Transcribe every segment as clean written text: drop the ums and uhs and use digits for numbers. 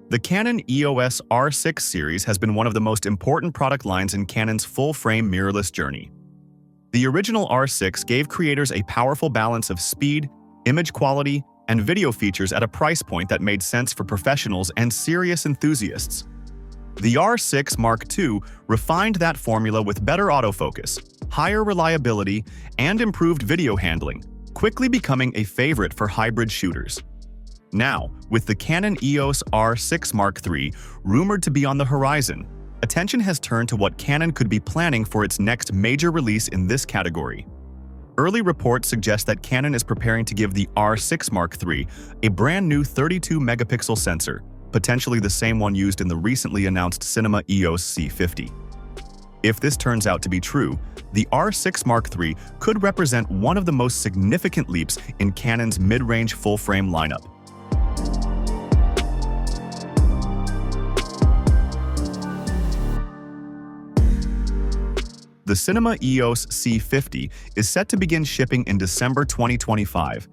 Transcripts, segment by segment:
The Canon EOS R6 series has been one of the most important product lines in Canon's full-frame mirrorless journey. The original R6 gave creators a powerful balance of speed, image quality, and video features at a price point that made sense for professionals and serious enthusiasts. The R6 Mark II refined that formula with better autofocus, higher reliability, and improved video handling, quickly becoming a favorite for hybrid shooters. Now, with the Canon EOS R6 Mark III rumored to be on the horizon, attention has turned to what Canon could be planning for its next major release in this category. Early reports suggest that Canon is preparing to give the R6 Mark III a brand new 32-megapixel sensor, potentially the same one used in the recently announced cinema EOS C50. If this turns out to be true, the R6 Mark III could represent one of the most significant leaps in Canon's mid-range full-frame lineup. The Cinema EOS C50 is set to begin shipping in December 2025,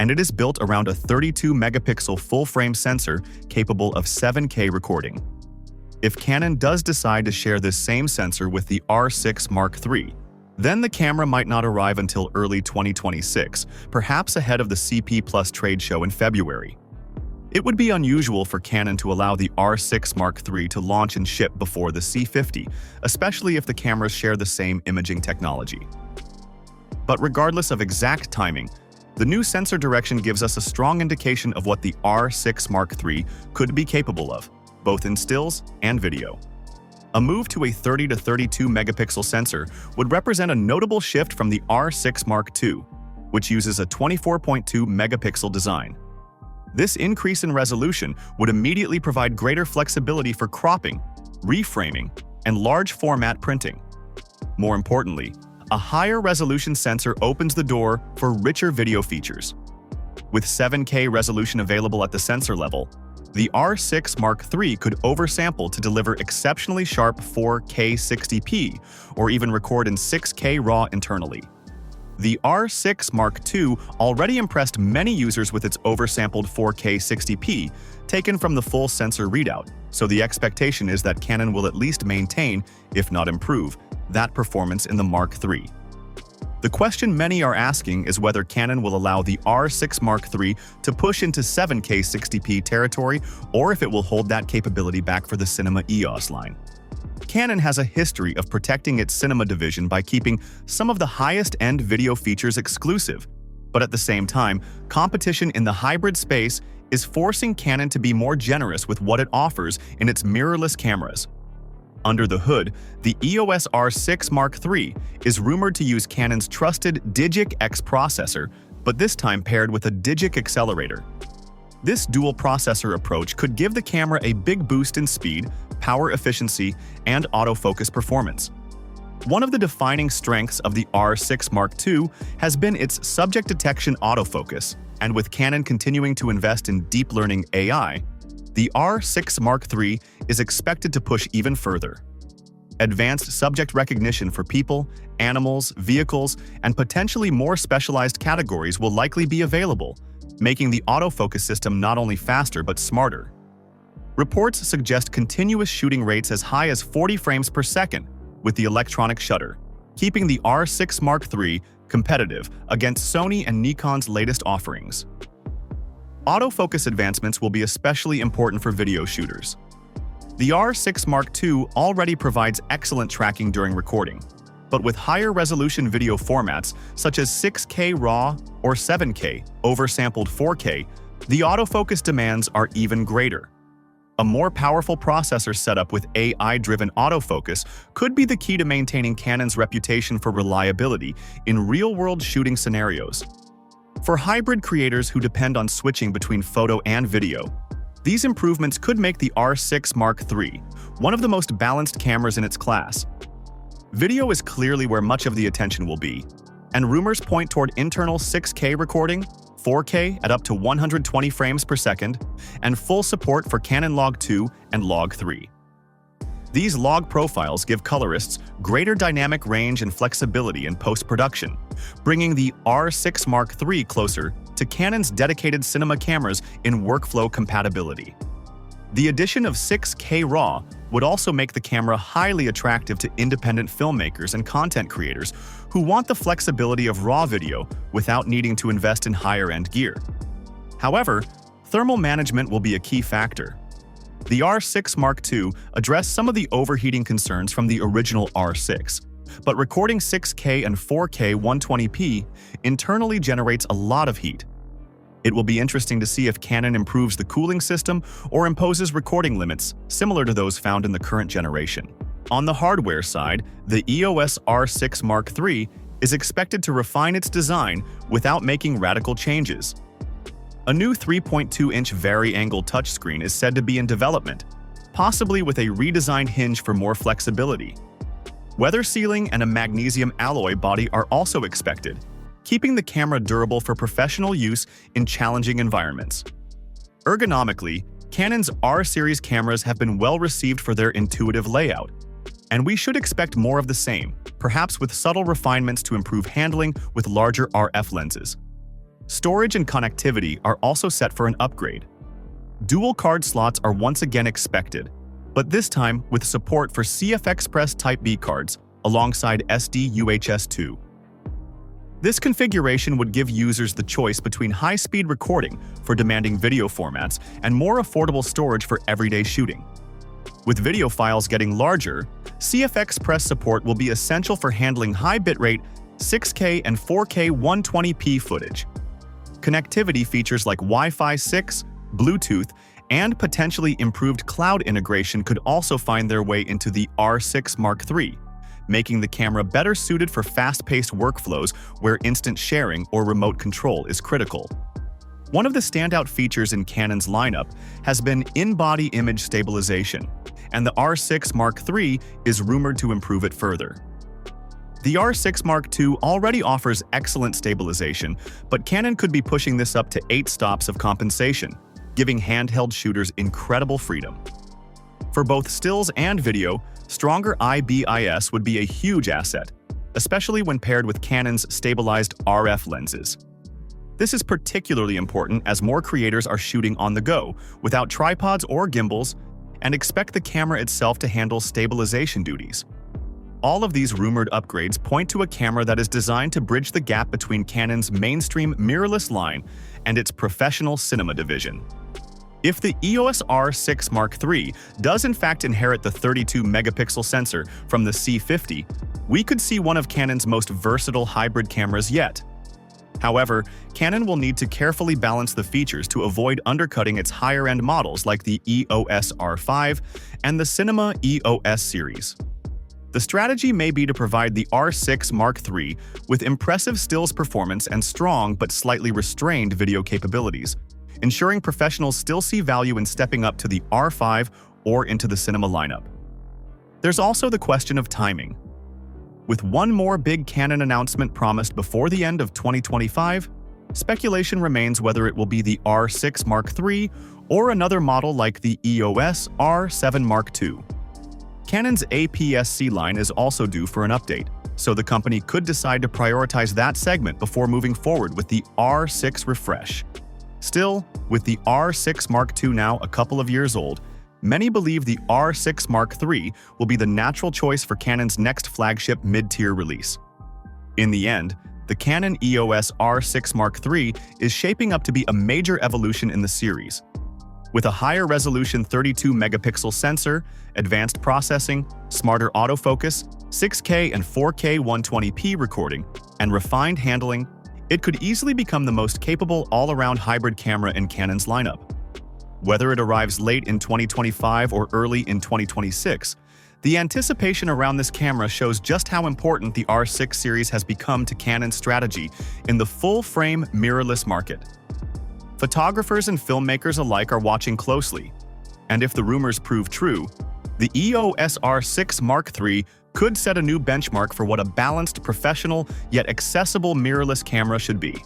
and it is built around a 32-megapixel full-frame sensor capable of 7K recording. If Canon does decide to share this same sensor with the R6 Mark III, then the camera might not arrive until early 2026, perhaps ahead of the CP Plus trade show in February. It would be unusual for Canon to allow the R6 Mark III to launch and ship before the C50, especially if the cameras share the same imaging technology. But regardless of exact timing, the new sensor direction gives us a strong indication of what the R6 Mark III could be capable of, both in stills and video. A move to a 30 to 32 megapixel sensor would represent a notable shift from the R6 Mark II, which uses a 24.2 megapixel design. This increase in resolution would immediately provide greater flexibility for cropping, reframing, and large format printing. More importantly, a higher resolution sensor opens the door for richer video features. With 7K resolution available at the sensor level, the R6 Mark III could oversample to deliver exceptionally sharp 4K 60p, or even record in 6K RAW internally. The R6 Mark II already impressed many users with its oversampled 4K 60p, taken from the full sensor readout, so the expectation is that Canon will at least maintain, if not improve, that performance in the Mark III. The question many are asking is whether Canon will allow the R6 Mark III to push into 7K 60p territory, or if it will hold that capability back for the Cinema EOS line. Canon has a history of protecting its cinema division by keeping some of the highest-end video features exclusive, but at the same time, competition in the hybrid space is forcing Canon to be more generous with what it offers in its mirrorless cameras. Under the hood, the EOS R6 Mark III is rumored to use Canon's trusted DIGIC X processor, but this time paired with a DIGIC Accelerator. This dual processor approach could give the camera a big boost in speed, power efficiency, and autofocus performance. One of the defining strengths of the R6 Mark II has been its subject detection autofocus, and with Canon continuing to invest in deep learning AI, the R6 Mark III is expected to push even further. Advanced subject recognition for people, animals, vehicles, and potentially more specialized categories will likely be available, making the autofocus system not only faster but smarter. Reports suggest continuous shooting rates as high as 40 frames per second with the electronic shutter, keeping the R6 Mark III competitive against Sony and Nikon's latest offerings. Autofocus advancements will be especially important for video shooters. The R6 Mark II already provides excellent tracking during recording, but with higher resolution video formats such as 6K RAW or 7K oversampled 4K, the autofocus demands are even greater. A more powerful processor setup with AI-driven autofocus could be the key to maintaining Canon's reputation for reliability in real-world shooting scenarios. For hybrid creators who depend on switching between photo and video, these improvements could make the R6 Mark III one of the most balanced cameras in its class. Video is clearly where much of the attention will be, and rumors point toward internal 6K recording, 4K at up to 120 frames per second, and full support for Canon Log 2 and Log 3. These log profiles give colorists greater dynamic range and flexibility in post-production, bringing the R6 Mark III closer to Canon's dedicated cinema cameras in workflow compatibility. The addition of 6K RAW would also make the camera highly attractive to independent filmmakers and content creators who want the flexibility of RAW video without needing to invest in higher-end gear. However, thermal management will be a key factor. The R6 Mark II addressed some of the overheating concerns from the original R6, but recording 6K and 4K 120p internally generates a lot of heat. It will be interesting to see if Canon improves the cooling system or imposes recording limits similar to those found in the current generation. On the hardware side, the EOS R6 Mark III is expected to refine its design without making radical changes. A new 3.2-inch vari-angle touchscreen is said to be in development, possibly with a redesigned hinge for more flexibility. Weather sealing and a magnesium alloy body are also expected, keeping the camera durable for professional use in challenging environments. Ergonomically, Canon's R-series cameras have been well received for their intuitive layout, and we should expect more of the same, perhaps with subtle refinements to improve handling with larger RF lenses. Storage and connectivity are also set for an upgrade. Dual card slots are once again expected, but this time with support for CFexpress Type B cards alongside SD UHS 2. This configuration would give users the choice between high-speed recording for demanding video formats and more affordable storage for everyday shooting. With video files getting larger, CFexpress support will be essential for handling high bitrate 6K and 4K 120p footage. Connectivity features like Wi-Fi 6, Bluetooth, and potentially improved cloud integration could also find their way into the R6 Mark III, making the camera better suited for fast-paced workflows where instant sharing or remote control is critical. One of the standout features in Canon's lineup has been in-body image stabilization, and the R6 Mark III is rumored to improve it further. The R6 Mark II already offers excellent stabilization, but Canon could be pushing this up to 8 stops of compensation, giving handheld shooters incredible freedom. For both stills and video, stronger IBIS would be a huge asset, especially when paired with Canon's stabilized RF lenses. This is particularly important as more creators are shooting on the go, without tripods or gimbals, and expect the camera itself to handle stabilization duties. All of these rumored upgrades point to a camera that is designed to bridge the gap between Canon's mainstream mirrorless line and its professional cinema division. If the EOS R6 Mark III does in fact inherit the 32-megapixel sensor from the C50, we could see one of Canon's most versatile hybrid cameras yet. However, Canon will need to carefully balance the features to avoid undercutting its higher-end models like the EOS R5 and the Cinema EOS series. The strategy may be to provide the R6 Mark III with impressive stills performance and strong but slightly restrained video capabilities, ensuring professionals still see value in stepping up to the R5 or into the cinema lineup. There's also the question of timing. With one more big Canon announcement promised before the end of 2025, speculation remains whether it will be the R6 Mark III or another model like the EOS R7 Mark II. Canon's APS-C line is also due for an update, so the company could decide to prioritize that segment before moving forward with the R6 refresh. Still, with the R6 Mark II now a couple of years old, many believe the R6 Mark III will be the natural choice for Canon's next flagship mid-tier release. In the end, the Canon EOS R6 Mark III is shaping up to be a major evolution in the series. With a higher resolution 32-megapixel sensor, advanced processing, smarter autofocus, 6K and 4K 120p recording, and refined handling, it could easily become the most capable all-around hybrid camera in Canon's lineup. Whether it arrives late in 2025 or early in 2026, the anticipation around this camera shows just how important the R6 series has become to Canon's strategy in the full-frame mirrorless market. Photographers and filmmakers alike are watching closely, and if the rumors prove true, the EOS R6 Mark III could set a new benchmark for what a balanced, professional, yet accessible mirrorless camera should be.